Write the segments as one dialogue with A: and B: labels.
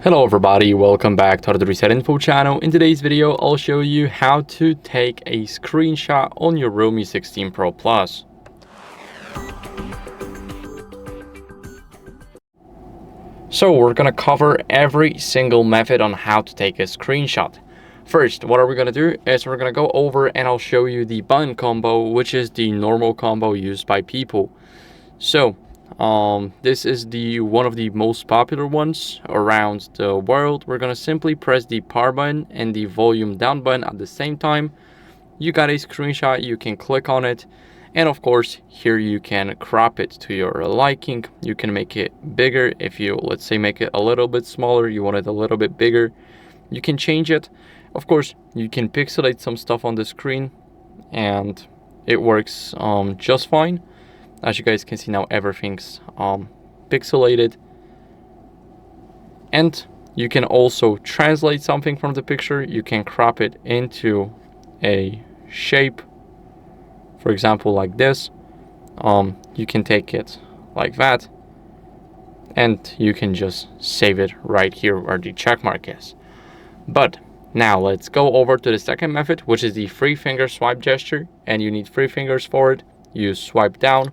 A: Hello everybody, welcome back to HardReset.Info channel. In today's video, I'll show you how to take a screenshot on your Realme 16 Pro Plus. So we're gonna cover every single method on how to take a screenshot. First, what are we gonna do is we're gonna go over and I'll show you the button combo, which is the normal combo used by people. So this is one of the most popular ones around the world. We're gonna simply press the power button and the volume down button at the same time. You got a screenshot, you can click on it, and of course here you can crop it to your liking. You can make it bigger. If you, let's say, make it a little bit smaller, you want it a little bit bigger, you can change it. Of course you can pixelate some stuff on the screen and it works just fine. As you guys can see now, everything's pixelated. And you can also translate something from the picture. You can crop it into a shape, for example, like this. You can take it like that, and you can just save it right here where the check mark is. But now let's go over to the second method, which is the three finger swipe gesture, and you need 3 fingers for it. You swipe down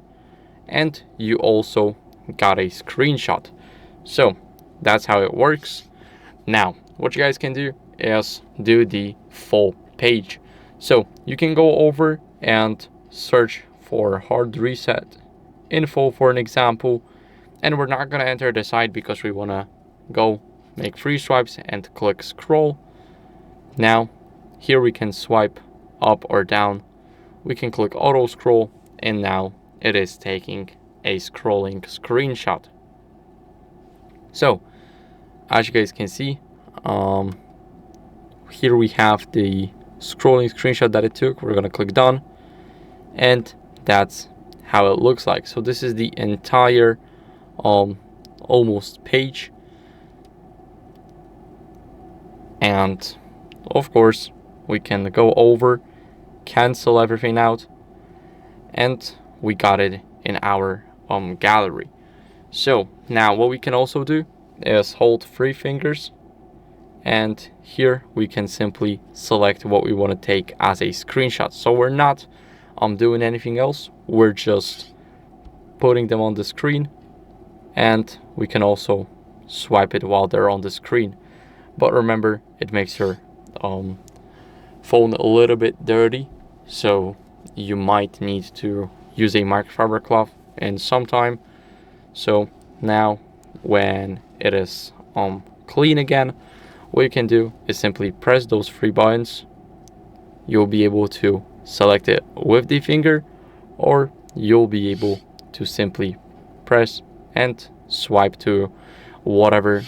A: and you also got a screenshot. So that's how it works. Now what you guys can do is do the full page. So you can go over and search for HardReset.Info for an example, and we're not going to enter the site because we want to go make 3 swipes and click scroll. Now here we can swipe up or down, we can click auto scroll, and now it is taking a scrolling screenshot. So as you guys can see, here we have the scrolling screenshot that it took. We're gonna click done, and that's how it looks like. So this is the entire almost page, and of course we can go over, cancel everything out, and we got it in our gallery. So now what we can also do is hold 3 fingers, and here we can simply select what we want to take as a screenshot. So we're not doing anything else, we're just putting them on the screen, and we can also swipe it while they're on the screen. But remember, it makes your phone a little bit dirty, so you might need to use a microfiber cloth in some time. So now when it is clean again, what you can do is simply press those 3 buttons. You'll be able to select it with the finger, or you'll be able to simply press and swipe to whatever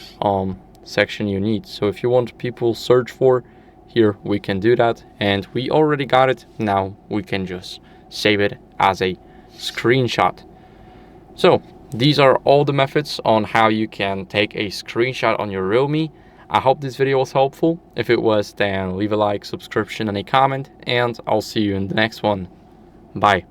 A: section you need. So if you want people search for, here we can do that, and we already got it. Now we can just save it as a screenshot. So these are all the methods on how you can take a screenshot on your Realme. I hope this video was helpful. If it was, then leave a like, subscription, and a comment, and I'll see you in the next one. Bye.